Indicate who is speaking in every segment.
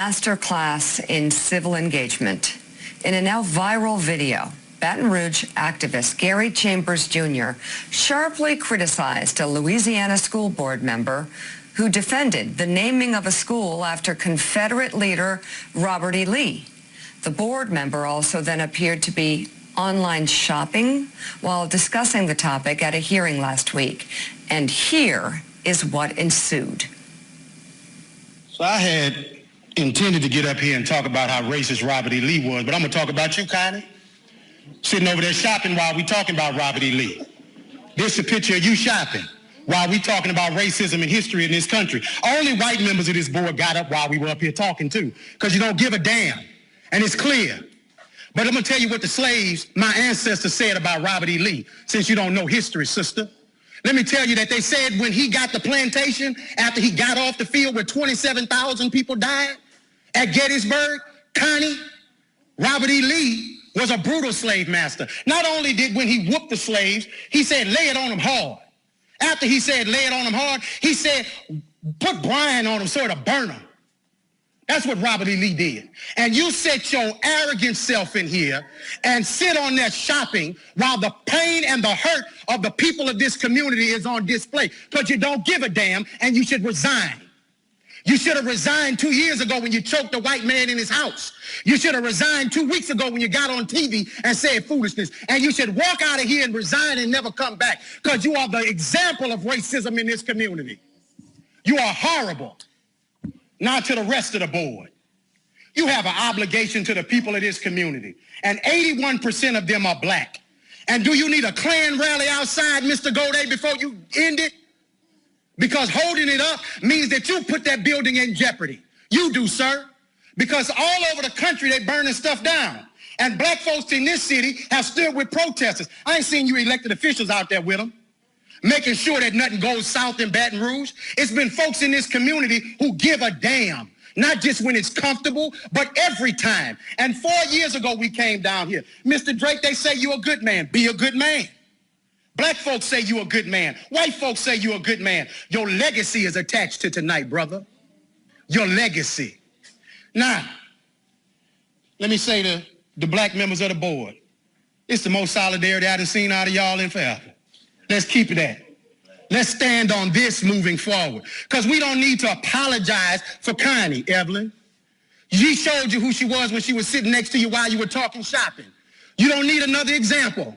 Speaker 1: Masterclass in civil engagement. In a now viral video, Baton Rouge activist Gary Chambers Jr. sharply criticized a Louisiana school board member who defended the naming of a school after Confederate leader Robert E. Lee. The board member also then appeared to be online shopping while discussing the topic at a hearing last week. And here is what ensued.
Speaker 2: So I had intended to get up here and talk about how racist Robert E. Lee was, but I'm going to talk about you, Connie. Sitting over there shopping while we talking about Robert E. Lee. This is a picture of you shopping while we talking about racism and history in this country. Only white members of this board got up while we were up here talking too, because you don't give a damn, and it's clear. But I'm going to tell you what the slaves, my ancestors, said about Robert E. Lee, since you don't know history, sister. Let me tell you that they said when he got the plantation, after he got off the field where 27,000 people died at Gettysburg, Connie, Robert E. Lee was a brutal slave master. Not only did when he whooped the slaves, he said, lay it on them hard. After he said, lay it on them hard, he said, put brine on them so it'll burn them. That's what Robert E. Lee did. And you set your arrogant self in here and sit on there shopping while the pain and the hurt of the people of this community is on display, because you don't give a damn and you should resign. You should have resigned 2 years ago when you choked a white man in his house. You should have resigned 2 weeks ago when you got on TV and said foolishness. And you should walk out of here and resign and never come back, because you are the example of racism in this community. You are horrible. Now to the rest of the board. You have an obligation to the people of this community, and 81% of them are black. And do you need a Klan rally outside, Mr. Goday, before you end it? Because holding it up means that you put that building in jeopardy. You do, sir. Because all over the country, they burning stuff down. And black folks in this city have stood with protesters. I ain't seen you elected officials out there with them, making sure that nothing goes south in Baton Rouge. It's been folks in this community who give a damn, not just when it's comfortable, but every time. And 4 years ago, we came down here. Mr. Drake, they say you're a good man. Be a good man. Black folks say you're a good man. White folks say you're a good man. Your legacy is attached to tonight, brother. Your legacy. Now, let me say to the black members of the board, it's the most solidarity I done seen out of y'all in forever. Let's keep it that. Let's stand on this moving forward, because we don't need to apologize for Connie, Evelyn. She showed you who she was when she was sitting next to you while you were talking shopping. You don't need another example.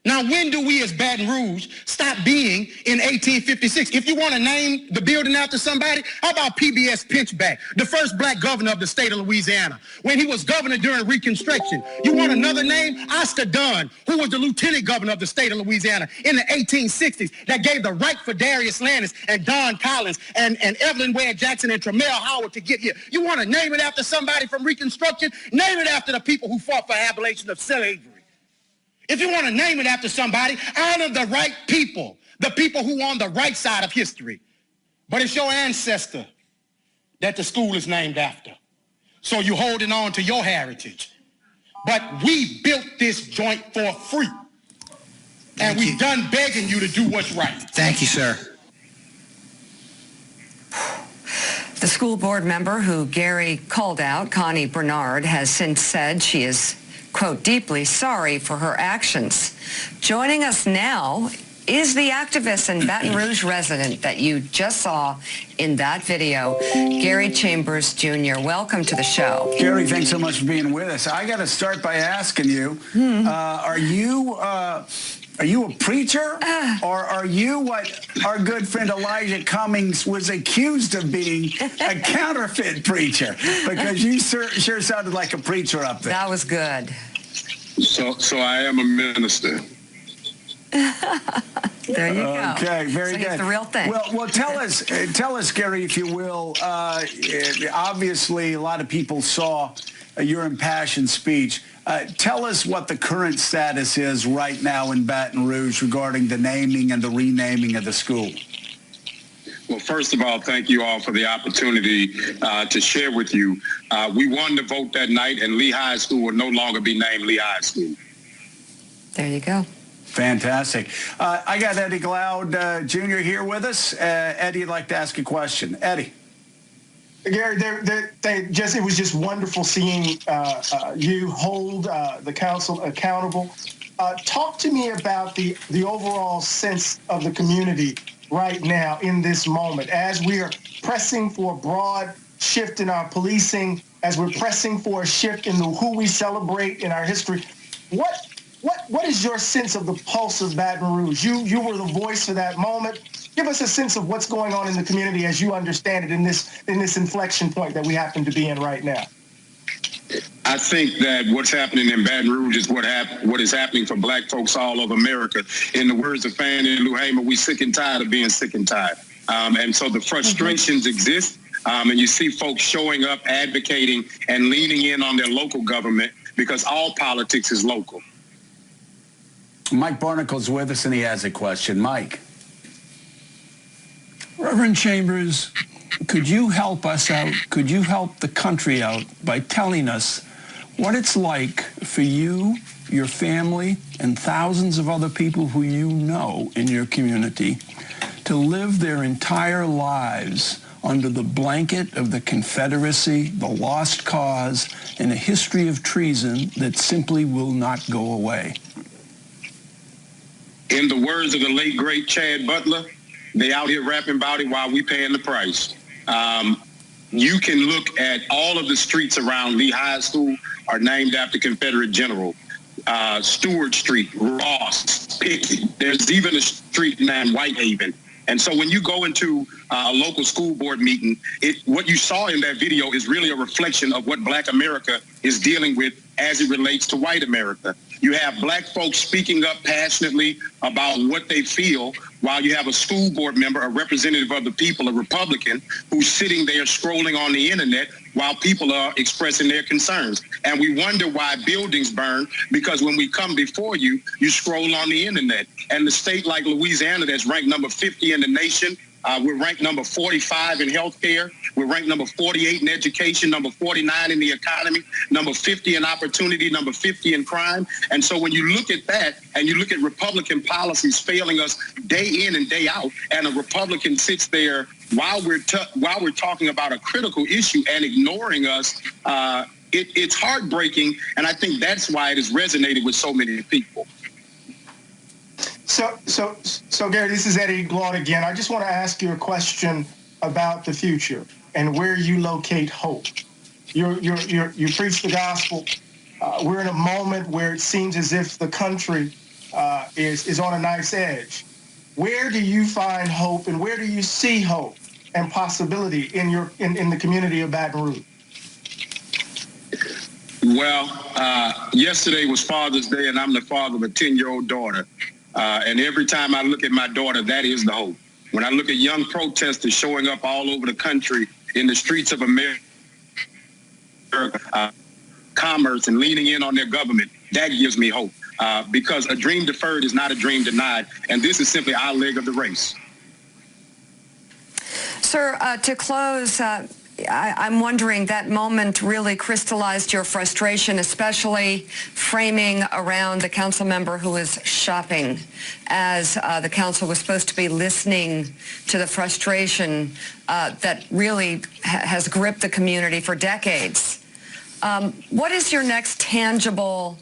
Speaker 2: Now, when do we as Baton Rouge stop being in 1856? If you want to name the building after somebody, how about PBS Pinchback, the first black governor of the state of Louisiana, when he was governor during Reconstruction? You want another name? Oscar Dunn, who was the lieutenant governor of the state of Louisiana in the 1860s, that gave the right for Darius Landis and Don Collins and Evelyn Ware Jackson and Tremel Howard to get here. You want to name it after somebody from Reconstruction? Name it after the people who fought for abolition of slavery. If you want to name it after somebody, honor the right people, the people who are on the right side of history. But it's your ancestor that the school is named after. So you're holding on to your heritage. But we built this joint for free. And we've done begging you to do what's right.
Speaker 3: Thank you, sir.
Speaker 1: The school board member who Gary called out, Connie Bernard, has since said she is, quote, deeply sorry for her actions. Joining us now is the activist and Baton Rouge resident that you just saw in that video, Gary Chambers Jr. Welcome to the show.
Speaker 3: Gary, thanks so much for being with us. I got to start by asking you, are you a preacher, or are you what our good friend Elijah Cummings was accused of being, a counterfeit preacher? Because you sure sounded like a preacher up there.
Speaker 1: That was good.
Speaker 4: So I am a minister.
Speaker 1: There you go.
Speaker 3: Okay, very good.
Speaker 1: It's the real thing.
Speaker 3: Well, tell us, Gary, if you will. Obviously, a lot of people saw your impassioned speech. Tell us what the current status is right now in Baton Rouge regarding the naming and the renaming of the school.
Speaker 4: Well, first of all, thank you all for the opportunity to share with you. We won the vote that night, and Lee High School will no longer be named Lee High School.
Speaker 1: There you go.
Speaker 3: Fantastic. I got Eddie Glaude Jr. here with us. Eddie, I'd like to ask a question. Eddie.
Speaker 5: Gary, it was just wonderful seeing you hold the council accountable. Talk to me about the overall sense of the community right now in this moment, as we are pressing for a broad shift in our policing, as we're pressing for a shift in who we celebrate in our history. What is your sense of the pulse of Baton Rouge? You were the voice for that moment. Give us a sense of what's going on in the community as you understand it in this inflection point that we happen to be in right now.
Speaker 4: I think that what's happening in Baton Rouge is what is happening for black folks all over America. In the words of Fannie Lou Hamer, we sick and tired of being sick and tired. And so the frustrations exist, and you see folks showing up, advocating, and leaning in on their local government because all politics is local.
Speaker 3: Mike Barnacle's with us, and he has a question. Mike.
Speaker 6: Reverend Chambers, could you help us out? Could you help the country out by telling us what it's like for you, your family, and thousands of other people who you know in your community to live their entire lives under the blanket of the Confederacy, the lost cause, and a history of treason that simply will not go away?
Speaker 4: In the words of the late, great Chad Butler, they out here rapping about it while we paying the price. You can look at all of the streets around Lee High School are named after Confederate general. Stewart Street, Ross, Pickett. There's even a street named Whitehaven. And so when you go into a local school board meeting, what you saw in that video is really a reflection of what Black America is dealing with as it relates to white America. You have black folks speaking up passionately about what they feel, while you have a school board member, a representative of the people, a Republican, who's sitting there scrolling on the internet while people are expressing their concerns. And we wonder why buildings burn, because when we come before you, you scroll on the internet. And the state like Louisiana, that's ranked number 50 in the nation, we're ranked number 45 in healthcare. We're ranked number 48 in education, number 49 in the economy, number 50 in opportunity, number 50 in crime. And so when you look at that and you look at Republican policies failing us day in and day out, and a Republican sits there while we're talking about a critical issue and ignoring us, it's heartbreaking. And I think that's why it has resonated with so many people.
Speaker 5: So Gary, this is Eddie Glaude again. I just want to ask you a question about the future and where you locate hope. You preach the gospel. We're in a moment where it seems as if the country is on a knife's edge. Where do you find hope, and where do you see hope and possibility in the community of Baton Rouge?
Speaker 4: Well, yesterday was Father's Day, and I'm the father of a 10-year-old daughter. And every time I look at my daughter, that is the hope. When I look at young protesters showing up all over the country in the streets of America, commerce and leaning in on their government, that gives me hope. Because a dream deferred is not a dream denied. And this is simply our leg of the race.
Speaker 1: Sir, to close, I'm wondering, that moment really crystallized your frustration, especially framing around the council member who was shopping, as the council was supposed to be listening to the frustration that really has gripped the community for decades. What is your next tangible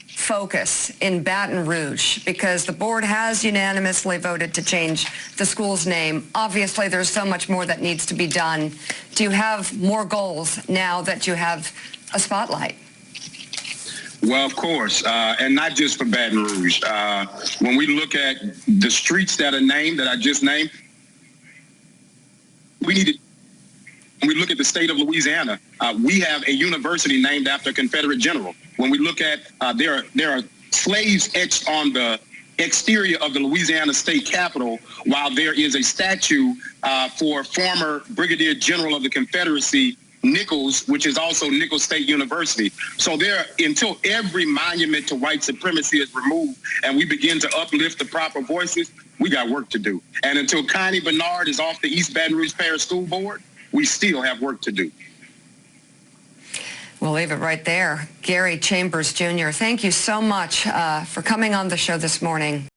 Speaker 1: focus in Baton Rouge? Because the board has unanimously voted to change the school's name. Obviously, there's so much more that needs to be done. Do you have more goals now that you have a spotlight?
Speaker 4: Well, of course, and not just for Baton Rouge. When we look at the streets that are named, that I just named, when we look at the state of Louisiana, we have a university named after a Confederate general. When we look at, there are slaves etched on the exterior of the Louisiana State Capitol, while there is a statue for former Brigadier General of the Confederacy, Nichols, which is also Nichols State University. So until every monument to white supremacy is removed and we begin to uplift the proper voices, we got work to do. And until Connie Bernard is off the East Baton Rouge Parish School Board, we still have work to do.
Speaker 1: We'll leave it right there. Gary Chambers, Jr., thank you so much for coming on the show this morning.